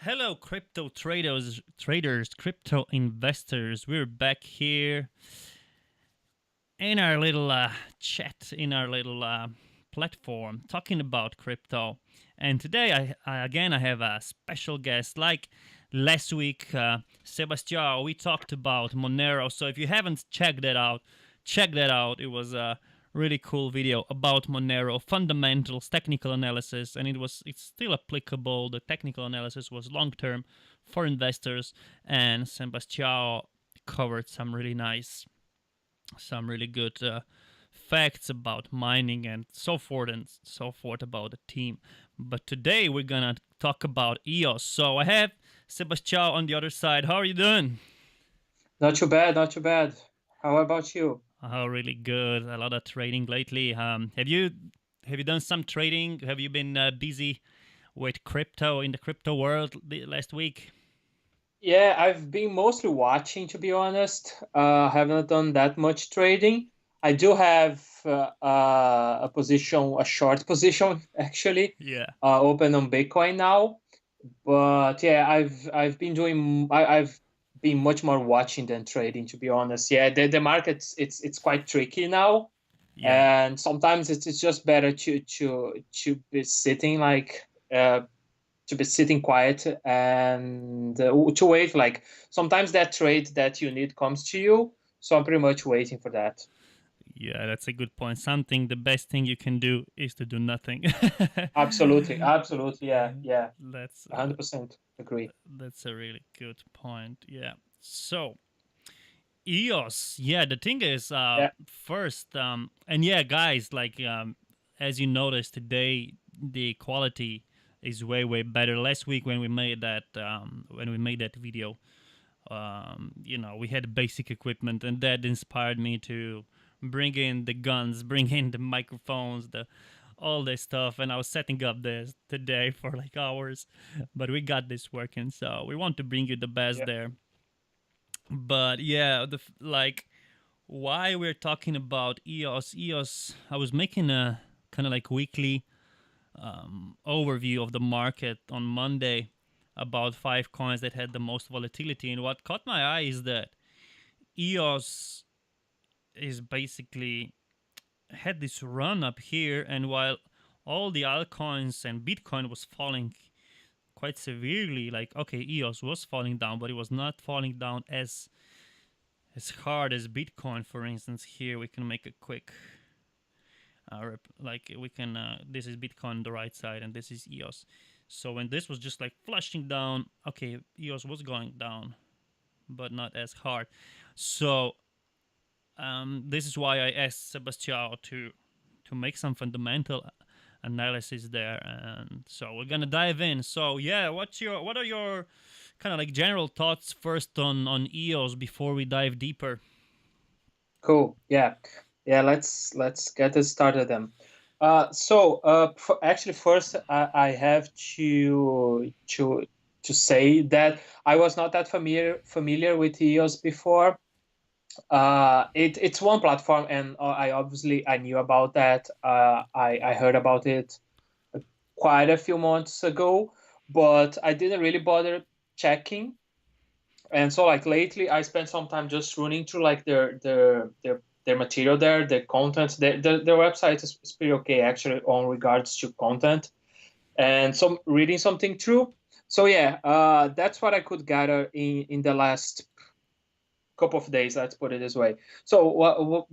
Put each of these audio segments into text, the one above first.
Hello, crypto traders, crypto investors. We're back here in our little chat, in our little platform, talking about crypto. And today, I have a special guest. Like last week, Sebastião, we talked about Monero. So if you haven't checked that out, check that out. It was a really cool video about Monero fundamentals, technical analysis, and it's still applicable. The technical analysis was long term for investors, and Sebastião covered some really good facts about mining and so forth about the team. But today we're gonna talk about EOS. So I have Sebastião on the other side. How are you doing? Not too bad, not too bad. How about you? Oh, really good. A lot of trading lately. Have you done some trading? Have you been busy with crypto in the crypto world last week? Yeah, I've been mostly watching, to be honest. Haven't done that much trading. I do have a position, a short position, actually, Yeah. open on Bitcoin now. But yeah, I've been doing. I've been much more watching than trading, to be honest. Yeah, the market's it's quite tricky now, Yeah. and sometimes it's just better to be sitting to be sitting quiet and to wait. Like sometimes that trade that you need comes to you, so I'm pretty much waiting for that. Yeah, that's a good point. Something the best thing you can do is to do nothing. Absolutely, absolutely, yeah, yeah, that's 100% agree. that's a really good point. Yeah. So EOS, yeah. The thing is, Yeah, first, and yeah, guys, like as you noticed today, the quality is way better. Last week when we made that video, we had basic equipment, and that inspired me to bring in the guns, bring in the microphones, the all this stuff, and I was setting up this today for like hours, but we got this working. So we want to bring you the best yeah, there. But yeah, like why we're talking about EOS. EOS, I was making a kind of like weekly overview of the market on Monday about 5 coins that had the most volatility. And what caught my eye is that EOS is basically had this run up here, and while all the altcoins and Bitcoin was falling quite severely, like okay, EOS was falling down, but it was not falling down as hard as Bitcoin. For instance, here we can make a quick like we can this is Bitcoin on the right side and this is EOS. So when this was just like flushing down, okay, EOS was going down, but not as hard. So this is why I asked Sebastião to make some fundamental analysis there, and so we're gonna dive in. So yeah, what are your kind of like general thoughts first on EOS before we dive deeper? cool. Yeah, yeah. Let's get it started then. Actually, first I have to say that I was not that familiar with EOS before. It's one platform, and I knew about that. I heard about it quite a few months ago, but I didn't really bother checking. And so like lately, I spent some time just running through like their material there, their content. Their website is pretty okay actually on regards to content, and some reading something through. So yeah, that's what I could gather in the last couple of days. Let's put it this way. So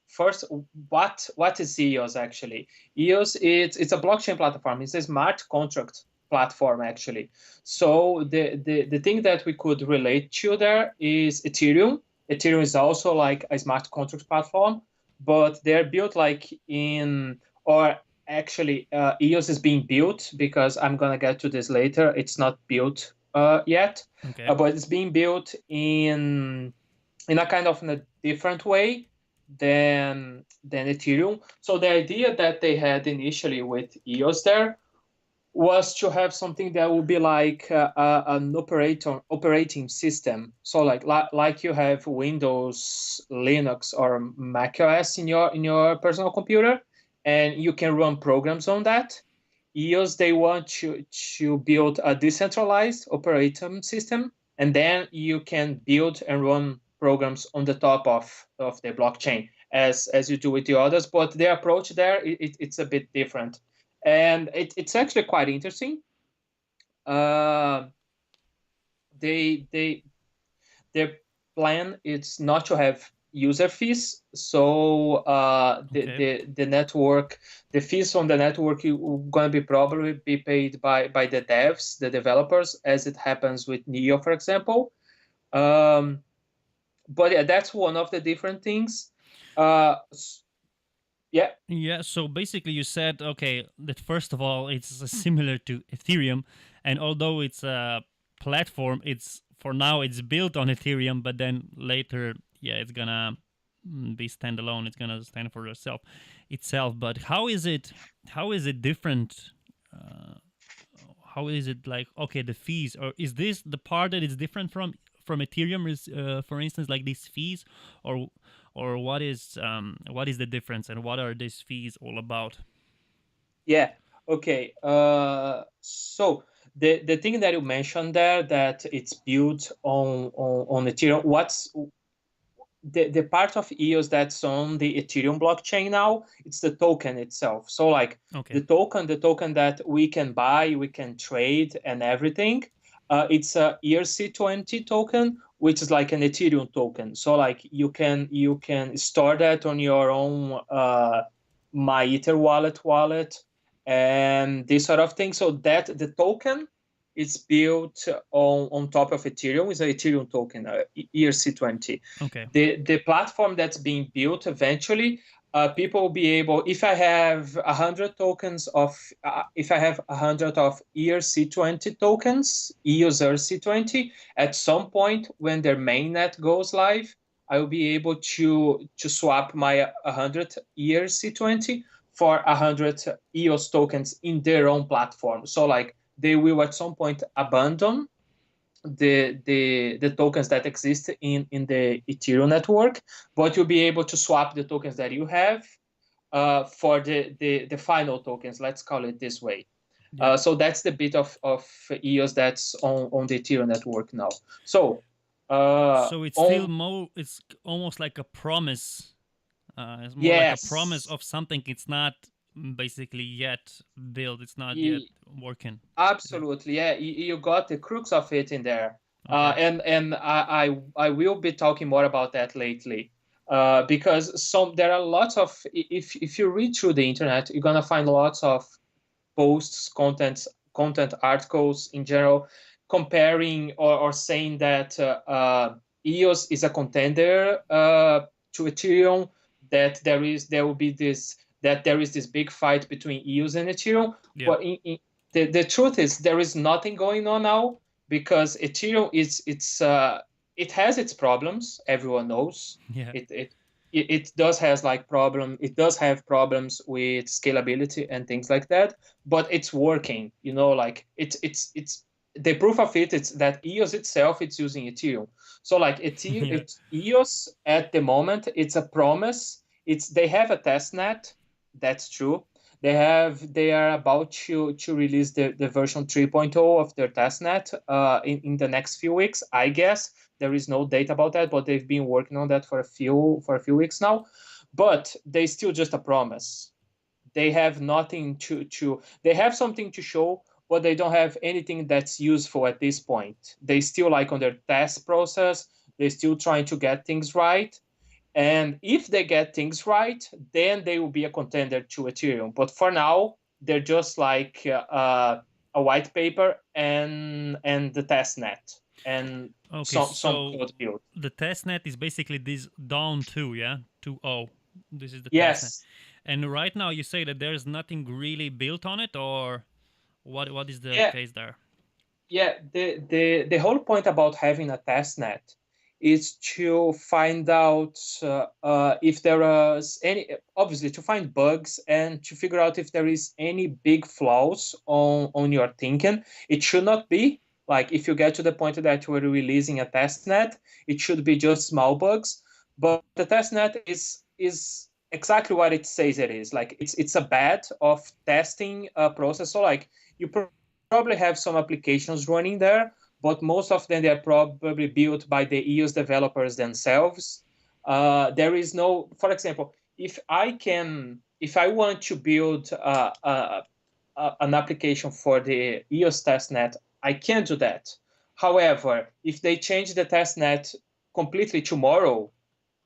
first what is EOS actually? EOS it's a blockchain platform. It's a smart contract platform actually. So the thing that we could relate to there is Ethereum. Ethereum is also like a smart contract platform, but they're built like in or actually EOS is being built because I'm gonna get to this later. It's not built yet, Okay. but it's being built in a kind of in a different way than Ethereum. So the idea that they had initially with EOS there was to have something that would be like an operating system. So like you have Windows, Linux, or Mac OS in your personal computer, and you can run programs on that. EOS, they want to build a decentralized operating system, and then you can build and run programs on the top of the blockchain as you do with the others. But their approach there, it's a bit different, and it's actually quite interesting. They their plan is not to have user fees, so the network, the fees on the network going to be probably be paid by the devs, the developers, as it happens with Neo, for example. But yeah, that's one of the different things. Yeah. Yeah, so basically you said, okay, that first of all, it's similar to Ethereum, and although it's a platform, it's for now it's built on Ethereum, but then later, yeah, it's gonna be standalone. It's gonna stand for itself. But how is it? How is it different? How is it like? Okay, the fees, or is this the part that is different from Ethereum? Is for instance like these fees, or what is the difference, and what are these fees all about? Yeah. Okay. So the thing that you mentioned there, that it's built on Ethereum. What's the part of EOS that's on the Ethereum blockchain now? It's the token itself. So like Okay. the token that we can buy, we can trade, and everything. It's a ERC20 token, which is like an Ethereum token. So like you can store that on your own MyEther wallet and this sort of thing. So that the token is built on top of Ethereum. Is an Ethereum token, ERC20. Okay. The platform that's being built eventually, people will be able, if I have 100 tokens of, if I have 100 of ERC20 tokens, EOS ERC20, at some point when their mainnet goes live, I will be able to swap my 100 ERC20 for 100 EOS tokens in their own platform. So like they will at some point abandon the tokens that exist in the Ethereum network, but you'll be able to swap the tokens that you have for the final tokens. Let's call it this way. Yeah. So that's the bit of EOS that's on the Ethereum network now. So So it's still more. It's almost like a promise. It's more like a promise yes, of something. It's not basically yet built. It's not yet working. absolutely. Yeah, you got the crux of it in there. Okay. And I will be talking more about that lately. Because there are lots of, if you read through the internet, you're gonna find lots of posts, content articles in general, comparing or saying that EOS is a contender to Ethereum. That there will be this, that there is this big fight between EOS and Ethereum. Yeah. But the truth is there is nothing going on now, because Ethereum it has its problems. Everyone knows Yeah. it does has like problem. It does have problems with scalability and things like that, but it's working. Like it's the proof of it. It's that EOS itself, it's using Ethereum. So like Yeah. it's EOS at the moment. It's a promise. They have a test net. That's true. They are about to release the version 3.0 of their testnet in the next few weeks, I guess. There is no date about that, but they've been working on that for a few weeks now. But they still just a promise. They have nothing they have something to show, but they don't have anything that's useful at this point. They still like on their test process. They're still trying to get things right. And if they get things right, then they will be a contender to Ethereum. But for now, they're just like a white paper and the test net and Okay. some So code build. the testnet is basically this Dawn 2, yeah, 2.0. This is the testnet. Yes. And right now you say that there's nothing really built on it, or what is the Yeah. case there? Yeah. The whole point about having a test net is to find out if there is any, obviously to find bugs and to figure out if there is any big flaws on your thinking. It should not be like, if you get to the point that we're releasing a test net, it should be just small bugs. But the test net is exactly what it says it is. Like it's a bed of testing process. So like you probably have some applications running there, but most of them they are probably built by the EOS developers themselves. There is no, for example, if I want to build an application for the EOS testnet, I can do that. However, if they change the testnet completely tomorrow,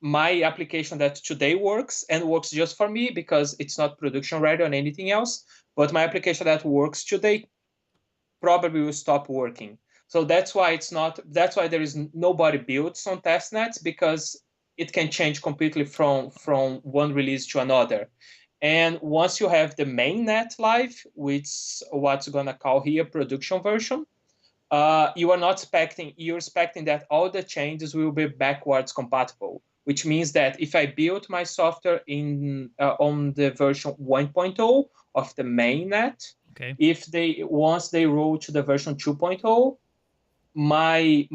my application that today works and works just for me because it's not production ready on anything else, but my application that works today probably will stop working. So that's why it's not. That's why there is nobody builds on testnets, because it can change completely from one release to another. And once you have the main net live, which what's gonna call here production version, you are not expecting. You're expecting that all the changes will be backwards compatible, which means that if I build my software in on the version 1.0 of the mainnet, Okay. if they once they roll to the version 2.0, my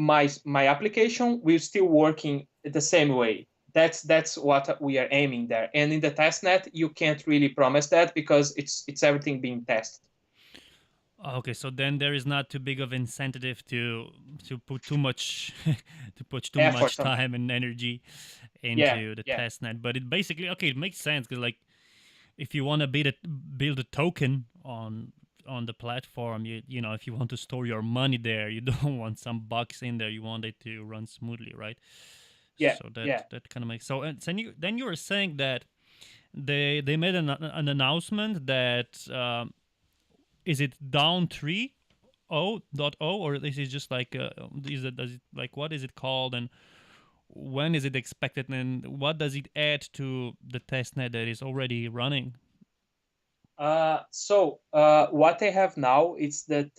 application will still working the same way. That's what we are aiming there. And in the testnet, you can't really promise that because it's everything being tested. Okay, so then there is not too big of incentive to put too much to put too much Effort on. time and energy Yeah, into the yeah. test net. But it basically, okay, it makes sense because like if you want to build a token on the platform, you know, if you want to store your money there, you don't want some bucks in there. You want it to run smoothly, right? Yeah, So yeah. that kind of makes so. And then you were saying that they made an announcement that is it down 3.0 or is it just like does it like what is it called and when is it expected and what does it add to the testnet that is already running? What they have now is the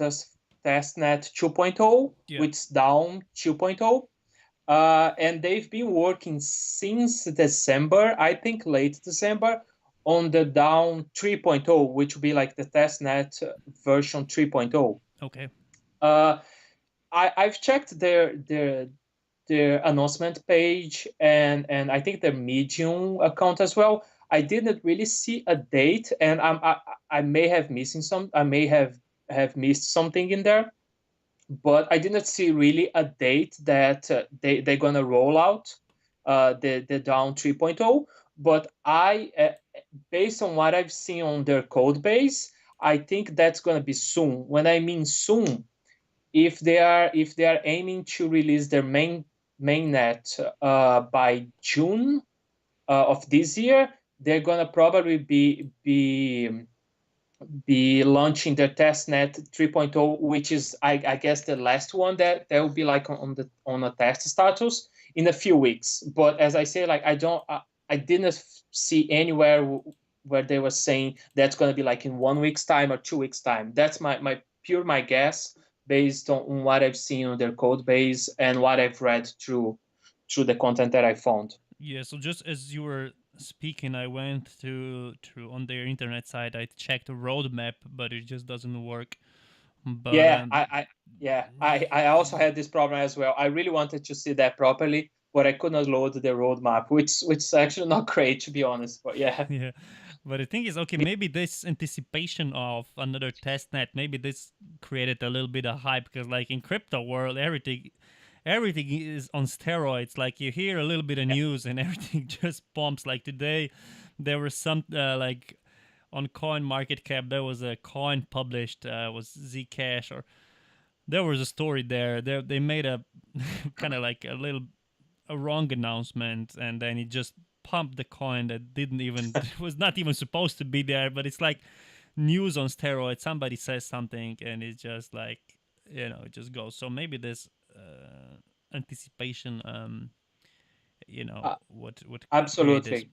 testnet 2.0, Yeah. which is down 2.0. And they've been working since December, I think late December, on the down 3.0, which will be like the testnet version 3.0. Okay. Uh, I've checked their announcement page and I think their Medium account as well. I didn't really see a date, and I may have missing some. I may have missed something in there, but I didn't see really a date that they're gonna roll out the down 3.0. But based on what I've seen on their code base, I think that's gonna be soon. When I mean soon, if they are aiming to release their mainnet by June of this year, they're gonna probably be launching their testnet 3.0, which is I guess the last one that will be like on a test status in a few weeks. But as I say, like I didn't see anywhere where they were saying that's going to be like in 1 week's time or 2 weeks time. That's my guess based on what I've seen on their code base and what I've read through the content that I found. Yeah, so just as you were speaking, I went to on their internet site. I checked the roadmap, but it just doesn't work. But Yeah, I also had this problem as well. I really wanted to see that properly, but I could not load the roadmap, which is actually not great to be honest. But yeah, yeah, but the thing is, okay, maybe this anticipation of another test net, maybe this created a little bit of hype because, like in crypto world, everything is on steroids. Like you hear a little bit of news and everything just pumps. Like today, there was some like on Coin Market Cap, there was a coin published, was Zcash, or there was a story there. They made a kind of like a wrong announcement, and then it just pumped the coin that didn't even was not even supposed to be there. But it's like news on steroids. Somebody says something, and it's just like it just goes. So maybe this anticipation, uh, what create this. absolutely.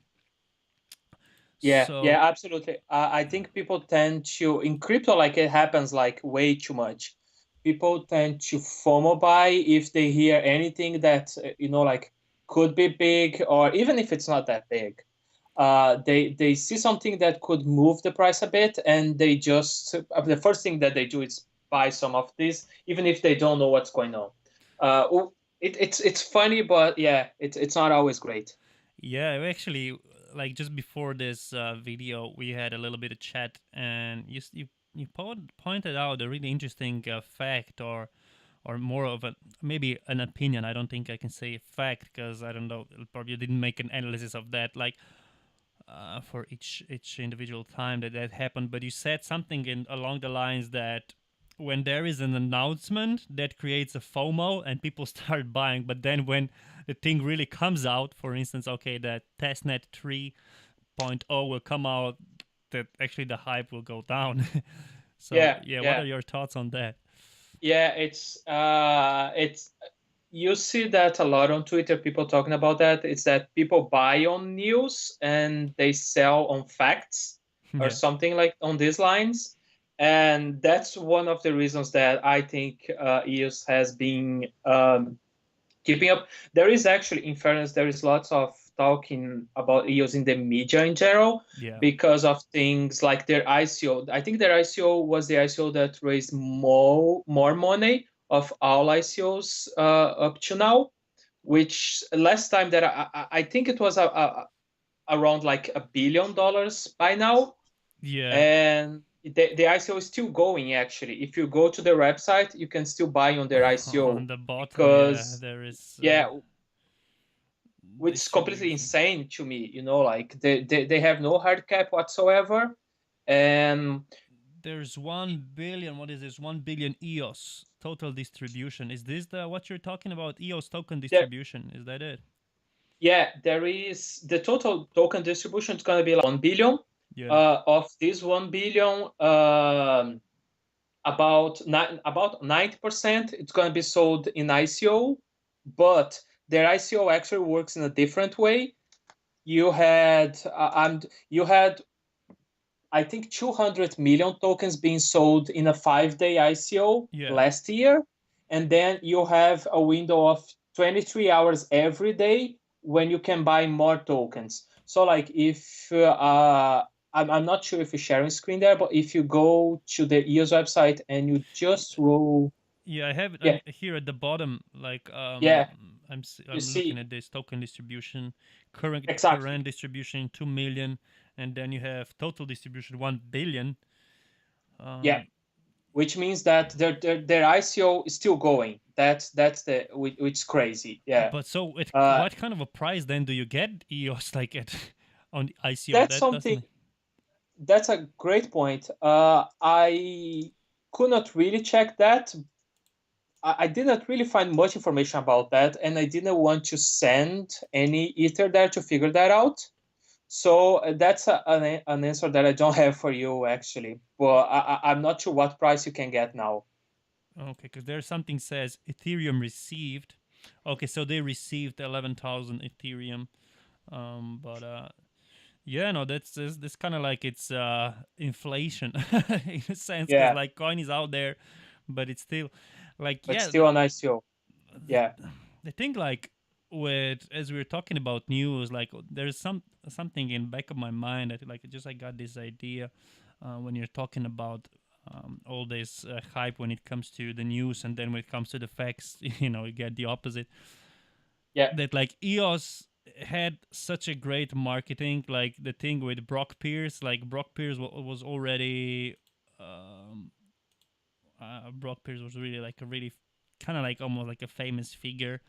Yeah, So yeah, absolutely. I think people tend to in crypto, like it happens like way too much. People tend to FOMO buy if they hear anything that like could be big, or even if it's not that big. They see something that could move the price a bit, and they just the first thing that they do is buy some of this, even if they don't know what's going on. It's funny, but yeah, it's not always great. yeah, actually, like just before this video, we had a little bit of chat, and you pointed out a really interesting fact, or more of a maybe an opinion. I don't think I can say fact because I don't know. Probably didn't make an analysis of that, like for each individual time that happened. But you said something in along the lines that when there is an announcement that creates a FOMO and people start buying, but then when the thing really comes out, for instance, okay, that testnet 3.0 will come out, that actually the hype will go down. So Yeah, yeah, what yeah, are your thoughts on that? yeah. It's you see that a lot on Twitter. People talking about that. It's that people buy on news and they sell on facts or Yeah, something like on these lines. And that's one of the reasons that I think EOS has been keeping up. There is actually, in fairness, there is lots of talking about EOS in the media in general yeah, because of things like their ICO. I think their ICO was the ICO that raised more money of all ICOs up to now. Which last time that I think it was around like $1 billion by now, yeah. and the ICO is still going. Actually, if you go to their website, you can still buy on their On ICO the bottom, yeah, because there is yeah, which is completely distribution. insane to me. Like they have no hard cap whatsoever, and There's 1 billion. What is this? 1 billion EOS total distribution. Is this the what you're talking about? EOS token there, distribution. Is that it? yeah, there is the total token distribution is going to be like 1 billion. Yeah. Of this 1 billion, about 90% it's going to be sold in ICO, but their ICO actually works in a different way. You had I think 200 million tokens being sold in a 5-day ICO Yeah. last year. And then you have a window of 23 hours every day when you can buy more tokens. So, like, if I'm not sure if you're sharing screen there, but if you go to the EOS website and you just roll, Yeah, I have it yeah, here at the bottom. Like yeah, you I'm looking see at this token distribution, current exactly, distribution 2 million, and then you have total distribution 1 billion. yeah, Um, which means that their ICO is still going. That's the which is crazy. Yeah. but so Uh, what kind of a price then do you get EOS like at on the ICO? that's That something. doesn't. That's a great point. I could not really check that. I did not really find much information about that, and I didn't want to send any ether there to figure that out. So that's an answer that I don't have for you actually. But I'm not sure what price you can get now. Okay, because there's something says Ethereum received. Okay, so they received 11,000 Ethereum. But yeah, no, that's kind of like it's inflation in a sense, because Yeah, like coin is out there, but it's still like but yeah. still an ICO. The, Yeah, the thing like with as we were talking about news, like there's something in back of my mind that like just I got this idea when you're talking about all this hype when it comes to the news, and then when it comes to the facts, you get the opposite. yeah. That like EOS had such a great marketing, like the thing with Brock Pierce, like Brock Pierce was already um, Brock Pierce was really like a really kind of like almost like a famous figure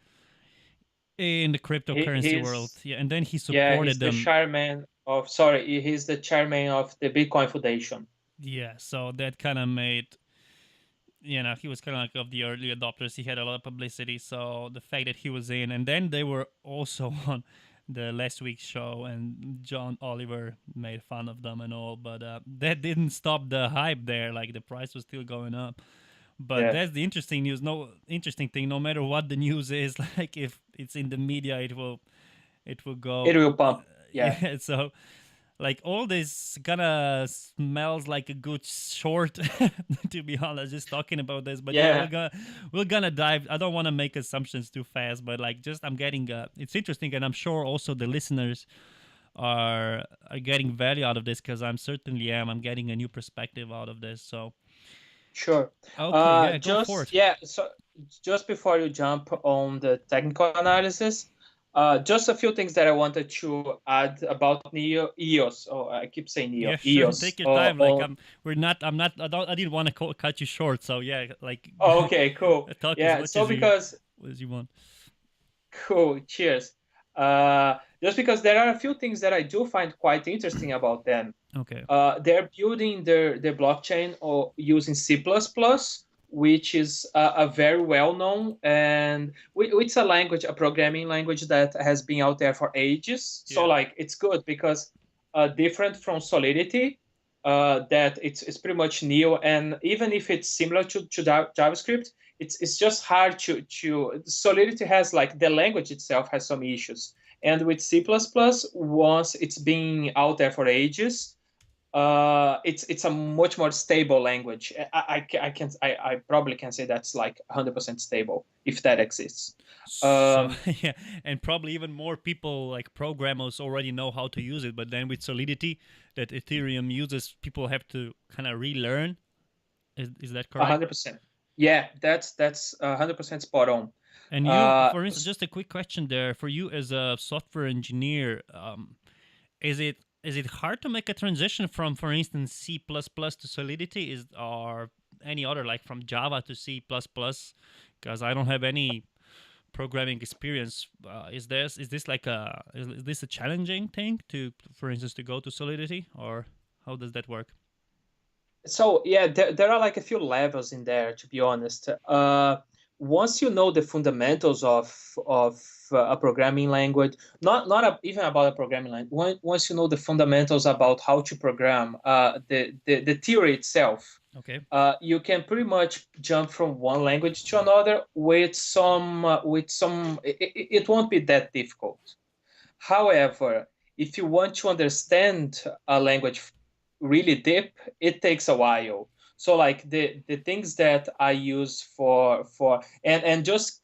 in the cryptocurrency world. He's Yeah, and then he yeah he's supported the them. chairman of sorry he's the chairman of the Bitcoin Foundation. Yeah, so that kind of made he was kind of like of the early adopters. He had a lot of publicity, so the fact that he was in, and then they were also on the last week's show, and John Oliver made fun of them and all, but that didn't stop the hype there. Like the price was still going up. But Yeah, that's the interesting news. No interesting thing. No matter what the news is, like if it's in the media, it will it go. will pump. Yeah, Yeah. So like all this kind of smells like a good short. To be honest, just talking about this. But yeah, yeah, we're gonna dive. I don't want to make assumptions too fast, but like just I'm getting it's interesting, and I'm sure also the listeners are getting value out of this, because I'm certainly am. I'm getting a new perspective out of this. So sure. okay, yeah, go for Just it. yeah. So just before you jump on the technical analysis, Just a few things that I wanted to add about EOS. Oh, I keep saying Yeah, sure. EOS. Take your time. Like we're not. I'm not. I didn't want to cut you short. So yeah, like Okay, cool. talk as Yeah, much so because as you want. cool, cheers. Just because there are a few things that I do find quite interesting about them. Okay. They're building their blockchain or using C++, which is a very well known, and it's a language, a programming language that has been out there for ages. So Yeah. like it's good because different from Solidity, that it's pretty much new, and even if it's similar to JavaScript, it's just hard to Solidity has like the language itself has some issues, and with C++, once it's been out there for ages, it's a much more stable language. I probably can say that's like 100% stable if that exists. So Um, yeah, and probably even more people like programmers already know how to use it, but then with Solidity that Ethereum uses, people have to kind of relearn. Is that correct? 100%. Yeah, that's 100% spot on. And you, Uh, for instance, just a quick question there for you as a software engineer, is it hard to make a transition from, for instance, C++ to Solidity, is or any other like from Java to C++? Because I don't have any programming experience. Is this like is this a challenging thing to, for instance, to go to Solidity, or how does that work? so yeah, there are like a few levels in there, to be honest. Once you know the fundamentals of a programming language, not even about a programming language. Once you know the fundamentals about how to program, the theory itself, Okay. you can pretty much jump from one language to another with some. It won't be that difficult. However, if you want to understand a language really deep, it takes a while. So like the things that I use for and just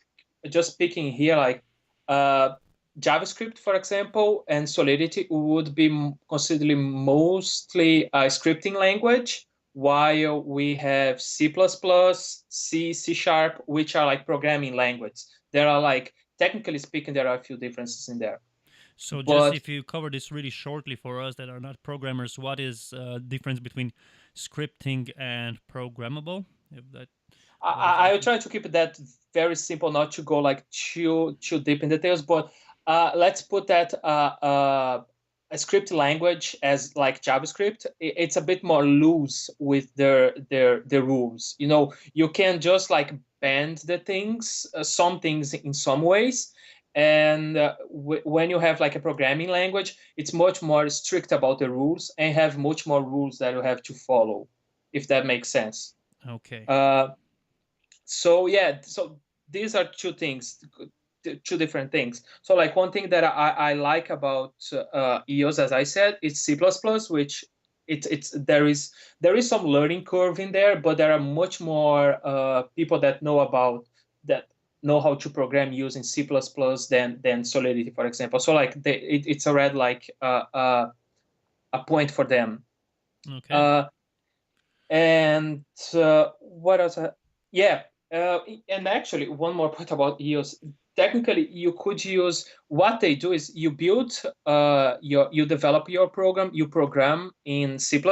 speaking here, like uh, JavaScript, for example, and Solidity would be considered mostly a scripting language, while we have C++, C, C Sharp, which are like programming languages. There are like, technically speaking, there are a few differences in there. So just But if you cover this really shortly for us that are not programmers, what is difference between scripting and programmable? If that, what is the I will difference? try to keep that very simple, not to go like too deep in details. But let's put that a script language as like JavaScript. It's a bit more loose with their rules. You know, you can just like bend the things, some things in some ways. And when you have like a programming language, it's much more strict about the rules and have much more rules that you have to follow, if that makes sense. Okay. Uh, so yeah, so these are two things, two different things. So like one thing that I like about EOS, as I said, it's C++, which it's there is some learning curve in there, but there are much more people that know how to program using C++ than Solidity, for example. So like it's already like a point for them. Okay. Uh, and what else? Yeah, uh, and actually, one more point about EOS. Technically, you could use what they do is you build you develop your program, you program in C++,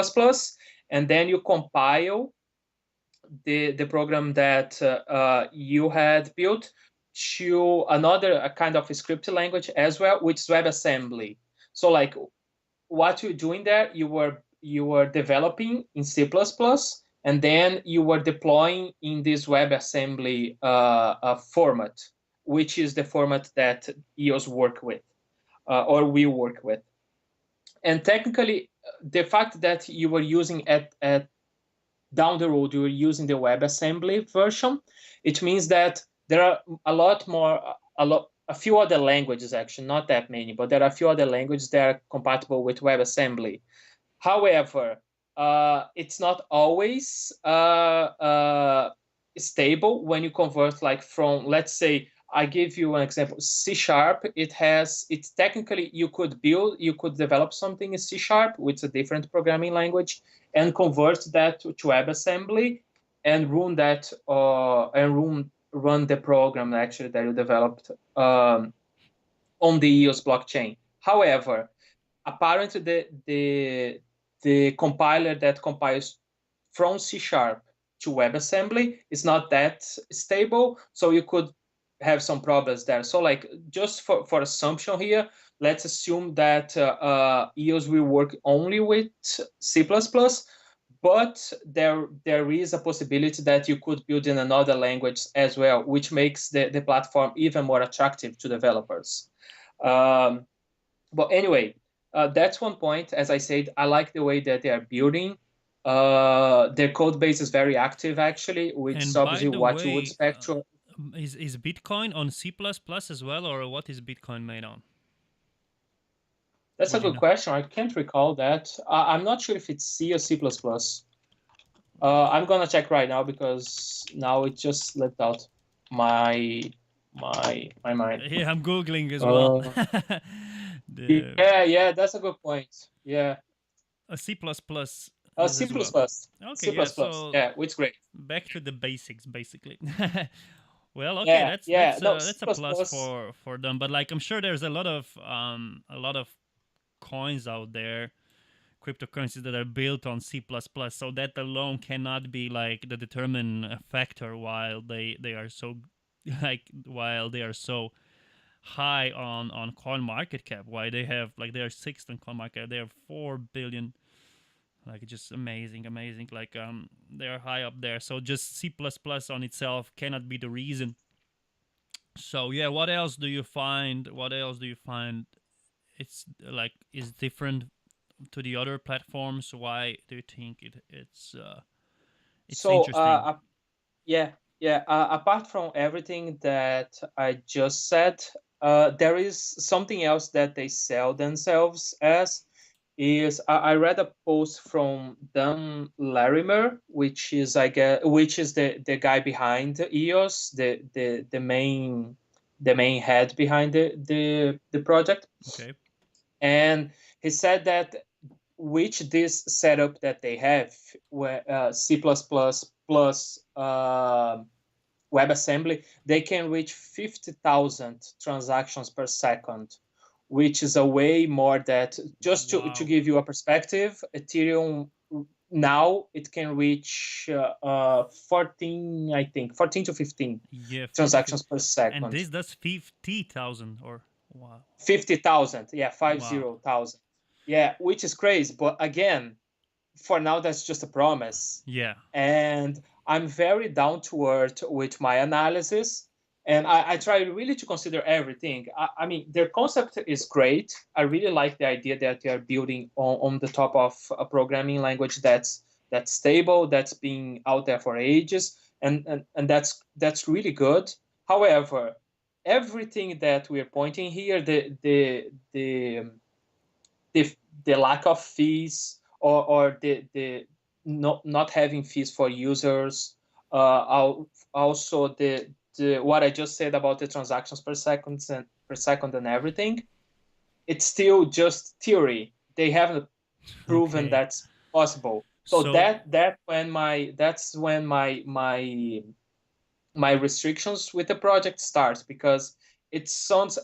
and then you compile the program that you had built to another a kind of a script language as well, which is WebAssembly. So like what you're doing there, you were developing in C++, and then you were deploying in this WebAssembly format, which is the format that EOS work with, or we work with. And technically, the fact that you were using at down the road, you were using the WebAssembly version, it means that there are a few other languages, actually, not that many, but there are a few other languages that are compatible with WebAssembly. However, it's not always stable when you convert, like from, let's say, I give you an example, C Sharp. It's technically, you could develop something in C Sharp, which is a different programming language, and convert that to WebAssembly and run that, and run the program actually that you developed. on the EOS blockchain. However, apparently the compiler that compiles from C# to WebAssembly is not that stable, so you could have some problems there. So like just for assumption here, let's assume that EOS will work only with C++, but there is a possibility that you could build in another language as well, which makes the platform even more attractive to developers. But anyway, that's one point. As I said, I like the way that they are building. Their code base is very active, actually, which is And by obviously the what you would way, expect. is Bitcoin on C++ as well, or what is Bitcoin made on? That's a Would you good know? question. I can't recall that. I'm not sure if it's C or C++. I'm gonna check right now because now it just left out my mind. Yeah, I'm googling as well. Uh, The yeah, that's a good point. Yeah, C++ is C++, as well. Okay, C++. yeah. So Yeah, which great. back to the basics, basically. Well, okay, Yeah, yeah. No, C++. that's a plus for them. But like, I'm sure there's a lot of coins out there, cryptocurrencies that are built on C++. So that alone cannot be like the determining factor while they are so while they are so high on coin market cap. Why they have like they are sixth on coin market cap. They have 4 billion. Like just amazing. Like they're high up there. So just C++ on itself cannot be the reason. So yeah, what else do you find? What else do you find? It's like is different to the other platforms. Why do you think it's So, interesting? yeah, yeah. Apart from everything that I just said, there is something else that they sell themselves as. I read a post from Dan Larimer, which is the guy behind EOS, the main head behind the project, Okay. and he said that which this setup that they have, where C++ plus WebAssembly, they can reach 50,000 transactions per second, which is a way more that, just to Wow. give you a perspective, Ethereum now it can reach 14, I think, 14 to 15 Yeah, 40, transactions 50. per And second. this does 50,000 or wow. 50,000, yeah, Wow. 50,000. Yeah, which is crazy. But again, for now, that's just a promise. Yeah. And I'm very down to earth with my analysis. And I try really to consider everything. I mean, their concept is great. I really like the idea that they are building on the top of a programming language that's stable, that's been out there for ages, and that's really good. However, everything that we're pointing here, the, the lack of fees, or the not having fees for users, also the what I just said about the transactions per second and everything, it's still just theory. They haven't proven Okay. that's possible. So So that's when my restrictions with the project starts, because it sounds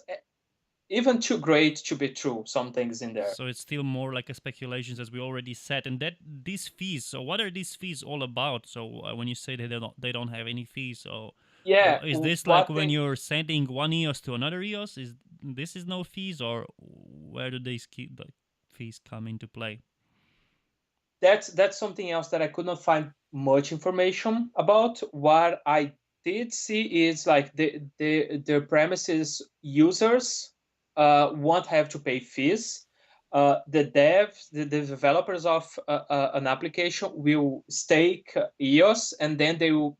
even too great to be true, some things in there. so it's still more like a speculations as we already said, and that these fees. So what are these fees all about? So when you say that they don't have any fees, so Yeah, is this like what when they you're sending one EOS to another EOS? Is this is no fees, or where do these the fees come into play? that's something else that I could not find much information about. What I did see is like the premises users won't have to pay fees. The developers of an application will stake EOS, and then they will,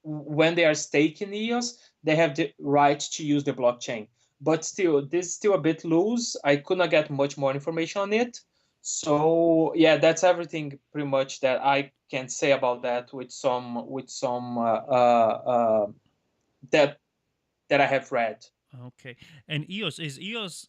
when they are staking EOS, they have the right to use the blockchain. But still, this is still a bit loose. I could not get much more information on it. So yeah, that's everything pretty much that I can say about that, with some that I have read. Okay, and EOS is EOS.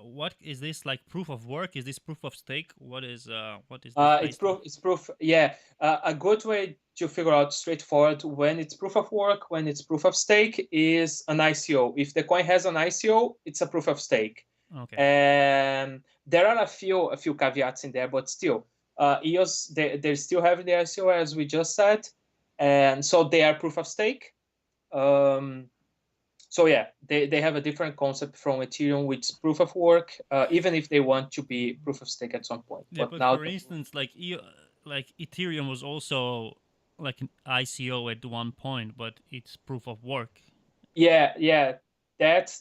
what is this, like proof of work? Is this proof of stake? What is this It's based on? proof. It's proof. Yeah, a good way to figure out straightforward when it's proof of work, when it's proof of stake is an ICO. If the coin has an ICO, it's a proof of stake. Okay. And there are a few caveats in there, but still, EOS they still have the ICO as we just said, and so they are proof of stake. Um, so yeah, they have a different concept from Ethereum, which is proof of work, even if they want to be proof of stake at some point. Yeah, But but now, for instance, like like Ethereum was also like an ICO at one point, but it's proof of work. yeah, that's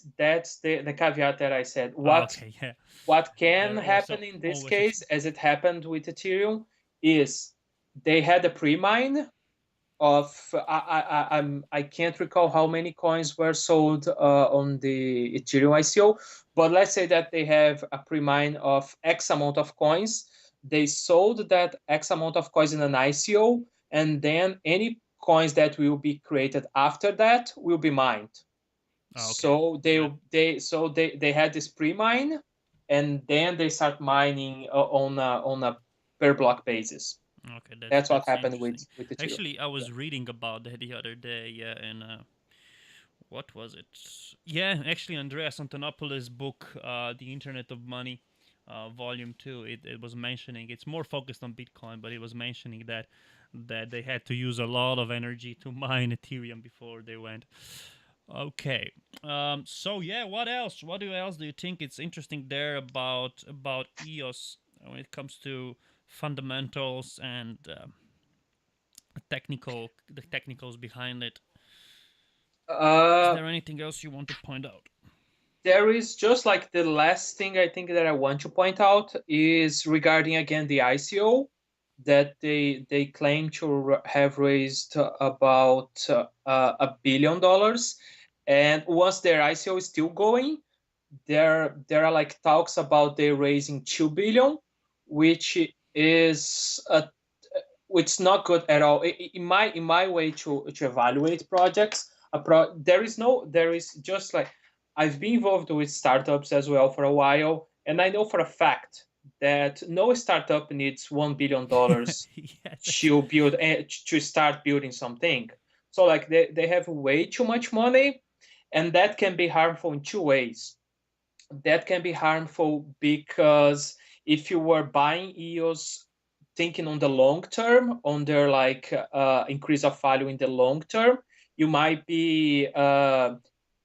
the caveat that I said. Ah, What okay, yeah. what can They're also happen in this always case, as it happened with Ethereum, is they had a pre-mine of I can't recall how many coins were sold on the Ethereum ICO, but let's say that they have a pre-mine of X amount of coins. They sold that X amount of coins in an ICO, and then any coins that will be created after that will be mined. okay. So That they had this pre-mine, and then they start mining on a per block basis. okay. That's what That's happened interesting. with Ethereum. Actually, I Yeah. was reading about that the other day. Yeah, and what was it? Yeah, actually, Andreas Antonopoulos' book, "The Internet of Money," Volume 2. It was mentioning it's more focused on Bitcoin, but it was mentioning that they had to use a lot of energy to mine Ethereum before they went. Okay. So yeah, what else? Else do you think it's interesting there about EOS when it comes to fundamentals and the technicals behind it? Is Uh, there anything else you want to point out? there is just like the last thing I think that I want to point out is regarding again the ICO that they claim to have raised about $1 billion, and once their ICO is still going, there are like talks about they raising 2 billion, which is which is not good at all. In my way to evaluate projects, there is just like I've been involved with startups as well for a while, and I know for a fact that no startup needs $1 billion Yeah, that's to start building something. So like they have way too much money, and that can be harmful in two ways. That can be harmful because if you were buying EOS thinking on the long term, on their like increase of value in the long term, you might be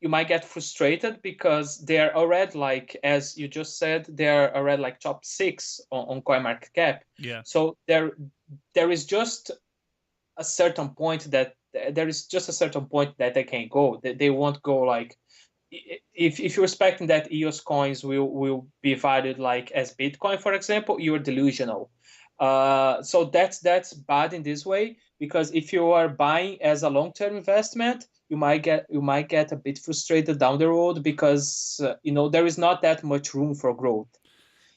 you might get frustrated because they're already like, as you just said, they're already like top six on CoinMarketCap. yeah. So there is just a certain point that there is just a certain point that they can go. They won't go like if you're expecting that EOS coins will be valued like as Bitcoin, for example, you're delusional. So that's bad in this way because if you are buying as a long-term investment, you might get a bit frustrated down the road because there is not that much room for growth.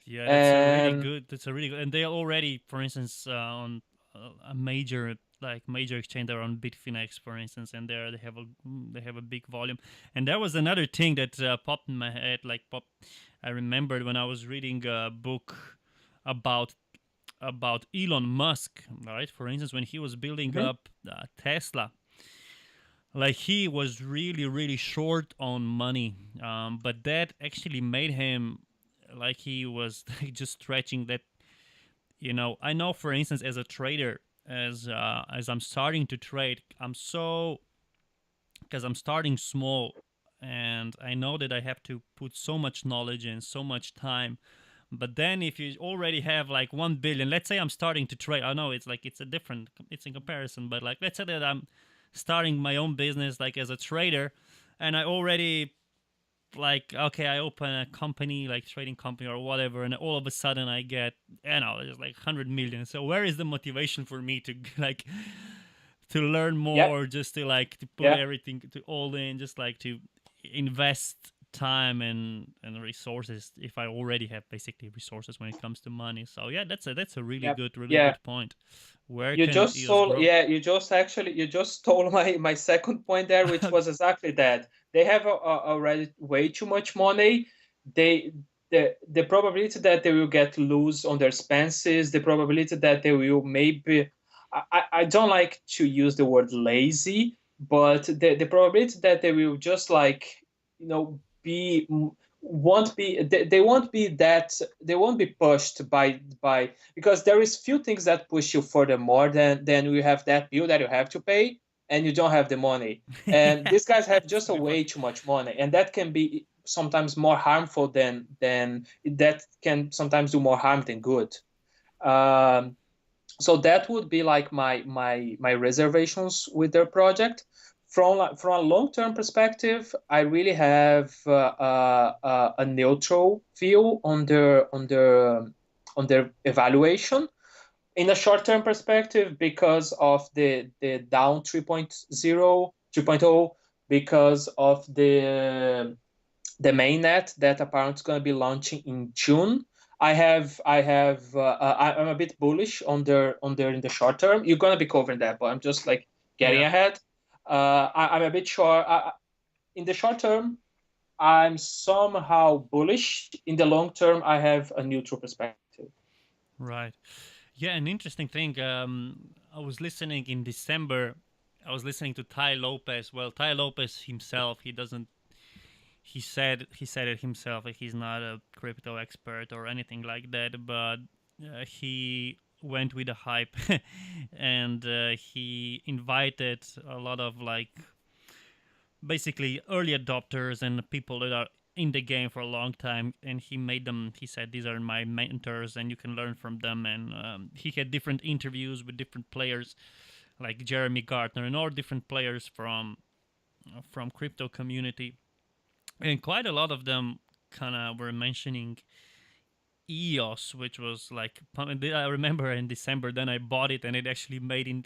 Yeah, that's a really And good. That's a really good. And they already, for instance, on a major exchange, they're on Bitfinex, for instance, and there they have a big volume. And that was another thing that popped in my head. I remembered when I was reading a book about Elon Musk, right? For instance, when he was building Mhm. up Tesla, like he was really short on money, but that actually made him like he was like, just stretching that. I know, for instance, as a trader, as I'm starting to trade, because I'm starting small, and I know that I have to put so much knowledge and so much time. But then if you already have like 1 billion, let's say I'm starting to trade. I know it's in comparison, but like let's say that I'm starting my own business like as a trader, and I already like, okay, I open a company like trading company or whatever, and all of a sudden I get, there's like 100 million. So where is the motivation for me to like to learn Yeah, more, just to like to put yeah, everything to all in, just like to invest time and resources if I already have basically resources when it comes to money. So yeah, that's a yeah, really yeah. good point. Where You can just EOS stole, grow? yeah, you just stole my second point there, which was exactly that. They have already way too much money. they the probability that they will get loose on their expenses, the probability that they will maybe, I don't like to use the word lazy, but the probability that they will just like, be won't be they won't be that they won't be pushed by because there is few things that push you further more than you have that bill that you have to pay and you don't have the money, and Yeah, these guys have that's just a a good point. way too much money, and that can be sometimes more harmful than that can sometimes do more harm than good. um, so that would be like my reservations with their project. From a long term perspective, I really have a neutral view on their evaluation. In a short term perspective, because of the down 3.0, because of the mainnet that apparently is going to be launching in June. I'm a bit bullish on their in the short term. You're going to be covering that, but I'm just like getting Yeah. ahead. I'm a bit sure. In the short term, I'm somehow bullish. In the long term, I have a neutral perspective. Right. Yeah, an interesting thing. I was listening in December. I was listening to Ty Lopez. Well, Ty Lopez himself, he doesn't. He said it himself. Like he's not a crypto expert or anything like that. But he went with the hype, and he invited a lot of like basically early adopters and people that are in the game for a long time, and he made them, he said, these are my mentors and you can learn from them. And he had different interviews with different players like Jeremy Gardner and all different players from crypto community, and quite a lot of them kind of were mentioning EOS, which was like, I remember in December, then I bought it and it actually made in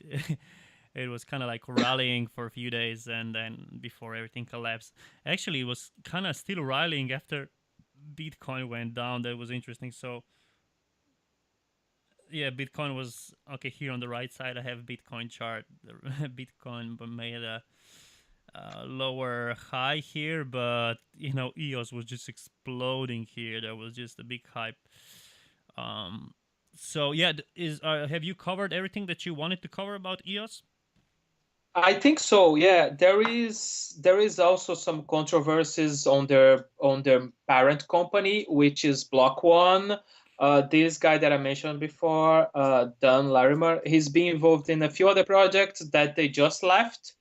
it was kind of like rallying for a few days and then before everything collapsed. Actually, it was kind of still rallying after Bitcoin went down. That was interesting. So yeah, Bitcoin was okay. Here on the right side, I have Bitcoin chart. Bitcoin made a lower high here, but EOS was just exploding here. There was just a big hype. Um, so yeah, is have you covered everything that you wanted to cover about EOS? I think so. Yeah, there is also some controversies on their parent company, which is Block One. This guy that I mentioned before, Dan Larimer, he's been involved in a few other projects that they just left.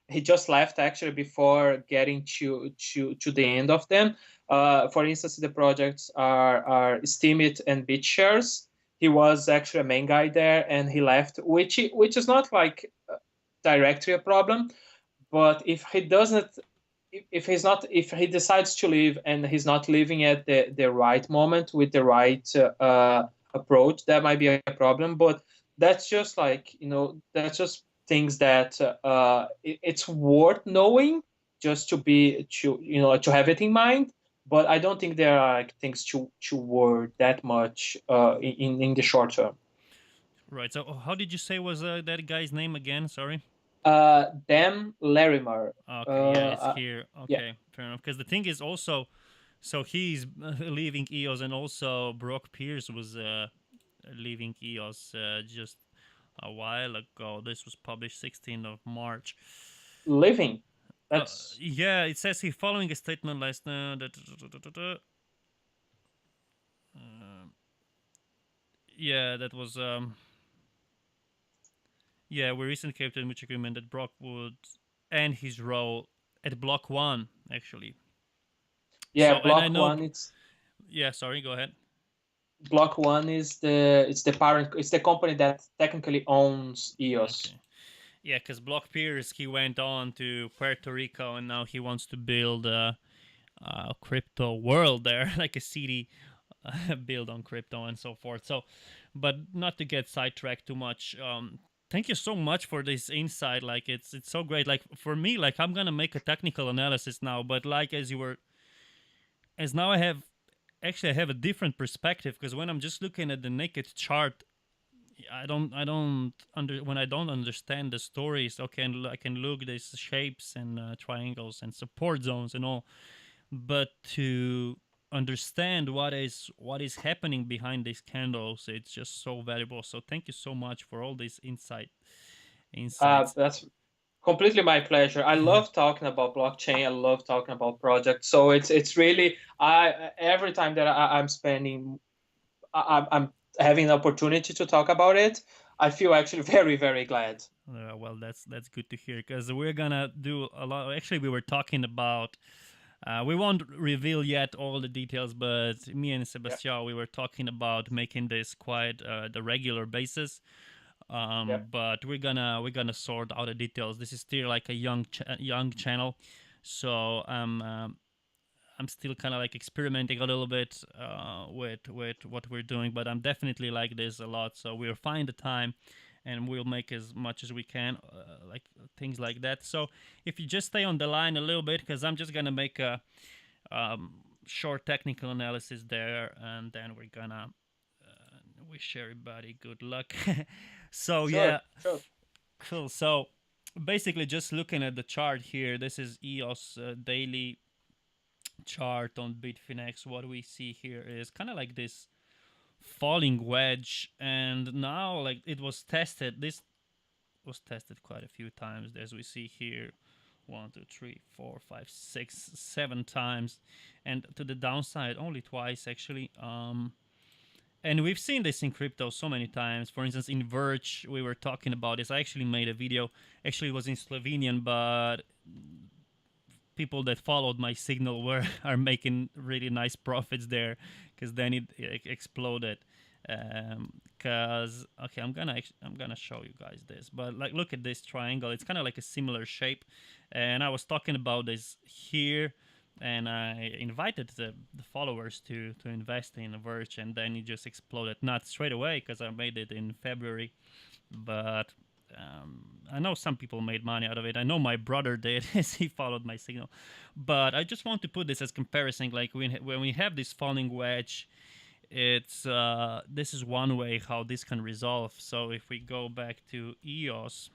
He just left actually before getting to the end of them. For instance, the projects are Steemit and BitShares. He was actually a main guy there, and he left, which is not like directly a problem. But if he decides to leave and he's not leaving at the right moment with the right approach, that might be a problem. But that's just like, that's just things that it's worth knowing, just to have it in mind. But I don't think there are like things to worry that much in the short term. Right. So how did you say was that guy's name again? Sorry. Dan Larimer. Okay. Yeah, it's Uh, here. yeah, Okay, fair enough. Because the thing is also, so he's leaving EOS, and also Brock Pierce was leaving EOS just a while ago. This was published 16th of March. living. That's Yeah, it says here following a statement last. Yeah, that was. Yeah, we recently came to a mutual agreement that Brock would end his role at Block One, actually. yeah. So, and I Block know. one. It's Yeah, sorry, go ahead. Block one is the parent. It's the company that technically owns EOS. Okay. Yeah, because Block Pierce, he went on to Puerto Rico and now he wants to build a crypto world there, like a city built on crypto and so forth. So, but not to get sidetracked too much. Thank you so much for this insight. Like it's so great. Like for me, like I'm gonna make a technical analysis now, but like as now I have a different perspective because when I'm just looking at the naked chart, I don't when I don't understand the stories. Okay, and I can look these shapes and triangles and support zones and all, but to understand what is happening behind these candles. It's just so valuable. So thank you so much for all these insights. That's completely my pleasure. I love talking about blockchain. I love talking about projects. So it's really I every time that I'm spending, I'm having an opportunity to talk about it. I feel actually very very glad. Well, that's good to hear because we're gonna do a lot. Actually, we were talking about. We won't reveal yet all the details, but me and Yeah, Sebastião, we were talking about making this quite the regular basis. yeah, But we're gonna sort out the details. This is still like a young channel, so I'm still kind of like experimenting a little bit with what we're doing, but I'm definitely like this a lot. So we'll find the time, and we'll make as much as we can, like things like that. So if you just stay on the line a little bit, because I'm just gonna make a short technical analysis there, and then we're gonna wish everybody good luck. So sure, yeah, sure. cool. So basically, just looking at the chart here, this is EOS daily chart on Bitfinex. What we see here is kind of like this falling wedge, and now like it was tested. This was tested quite a few times, as we see here. 1, 2, 3, 4, 5, 6, 7 times, and to the downside only twice actually. And we've seen this in crypto so many times. For instance, in Verge, we were talking about this. I actually made a video. Actually, it was in Slovenian, but people that followed my signal were are making really nice profits there, because then it exploded. Because okay, I'm gonna show you guys this, but like look at this triangle. It's kind of like a similar shape, and I was talking about this here, and I invited the followers to invest in Verge, and then it just exploded. Not straight away because I made it in February, but I know some people made money out of it. I know my brother did as he followed my signal. But I just want to put this as comparison. Like when we have this falling wedge, it's this is one way how this can resolve. So if we go back to EOS,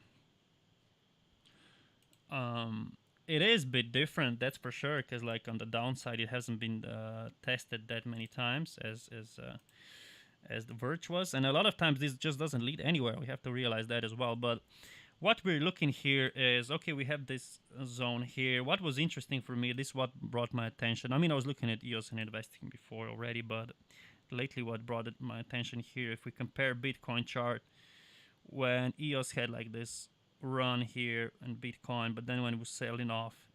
it is a bit different, that's for sure. Because like on the downside, it hasn't been tested that many times as the Verge was, and a lot of times this just doesn't lead anywhere. We have to realize that as well. But what we're looking here is, okay, we have this zone here. What was interesting for me, this is what brought my attention. I mean, I was looking at EOS and investing before already, but lately what brought my attention here, if we compare Bitcoin chart, when EOS had like this run here in Bitcoin, but then when it was selling off,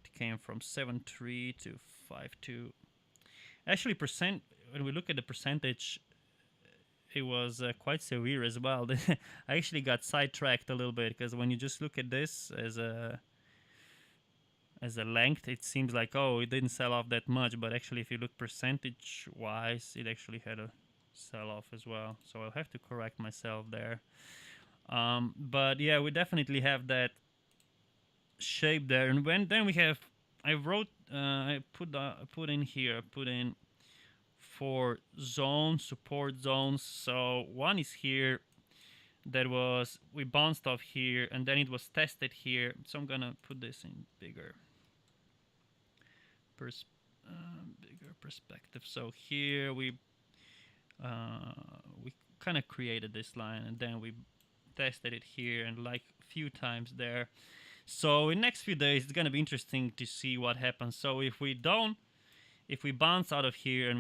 it came from 7.3 to 5.2. Actually, when we look at the percentage, it was quite severe as well. I actually got sidetracked a little bit, because when you just look at this as a length, it seems like, oh, it didn't sell off that much, but actually if you look percentage wise, it actually had a sell off as well. So I'll have to correct myself there. But yeah, we definitely have that shape there. And then we have, I put in 4 zones, support zones. So one is here, we bounced off here, and then it was tested here. So I'm gonna put this in bigger perspective. So here we kind of created this line, and then we tested it here, and like a few times there. So in next few days, it's gonna be interesting to see what happens. So if we bounce out of here,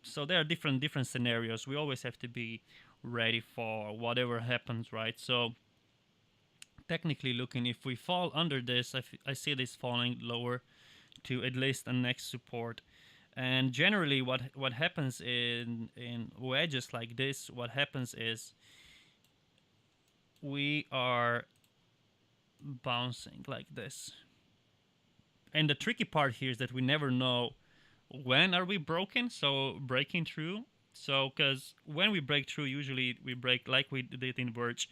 so there are different scenarios. We always have to be ready for whatever happens, right? So technically looking, if we fall under this, I see this falling lower to at least the next support. And generally what happens in wedges like this, what happens is we are bouncing like this. And the tricky part here is that we never know when are we breaking through. So because when we break through, usually we break like we did in Verge,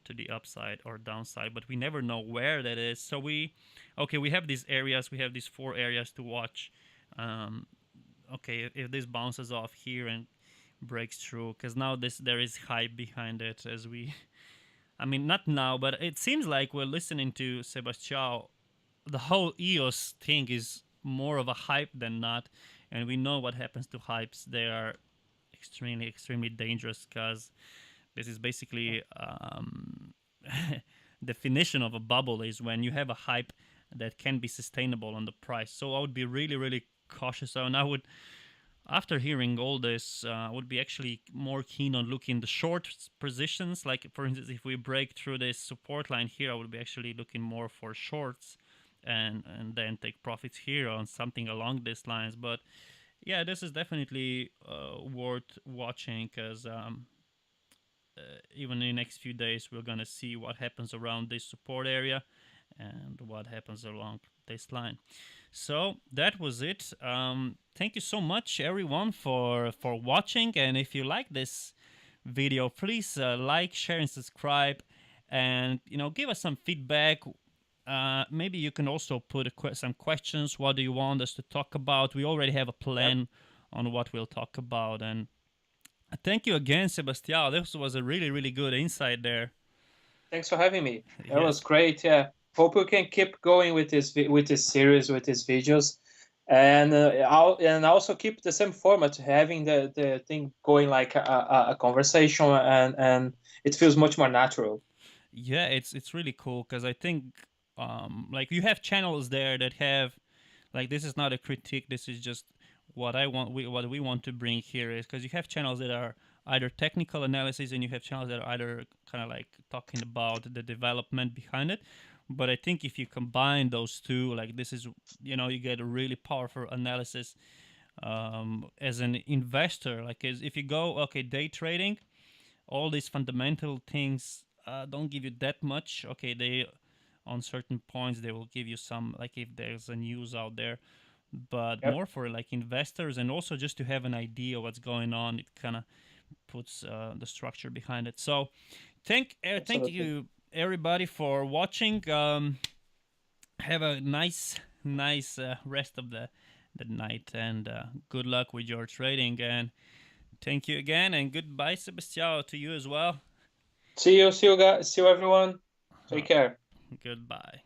to the upside or downside, but we never know where that is. So we have these areas, we have these 4 areas to watch. Okay, if this bounces off here and breaks through, because now there is hype behind it, I mean, not now, but it seems like we're listening to Sebastião. The whole EOS thing is more of a hype than not. and we know what happens to hypes. They are extremely dangerous, because this is basically definition of a bubble is when you have a hype that can be sustainable on the price. So I would be really cautious, and I would, after hearing all this, I would be actually more keen on looking the short positions. Like, for instance, if we break through this support line here, I would be actually looking more for shorts, and then take profits here on something along these lines. But yeah, this is definitely worth watching, because even in the next few days, we're gonna see what happens around this support area and what happens along this line. So that was it. Thank you so much, everyone, for watching. And if you like this video, please like, share, and subscribe. And give us some feedback. Maybe you can also put some questions. What do you want us to talk about? We already have a plan on what we'll talk about. And thank you again, Sebastião. This was a really good insight there. Thanks for having me. That Yeah. was great. Yeah. Hope we can keep going with this series, with these videos, and also keep the same format, having the thing going like a conversation, and it feels much more natural. Yeah, it's really cool, because I think like, you have channels there that have, like, this is not a critique, this is just what what we want to bring here, is because you have channels that are either technical analysis, and you have channels that are either kind of like talking about the development behind it. But I think if you combine those two, like, this is, you get a really powerful analysis as an investor. Like, if you go, okay, day trading, all these fundamental things don't give you that much. Okay, they, on certain points, they will give you some, like, if there's a news out there, but Yep. more for like investors, and also just to have an idea what's going on. It kind of puts the structure behind it. So thank Absolutely. you, everybody, for watching. Have a nice rest of the night, and good luck with your trading. And thank you again, and goodbye, Sebastião, to you as well. See you guys. See you, everyone. Uh, Take care. Goodbye.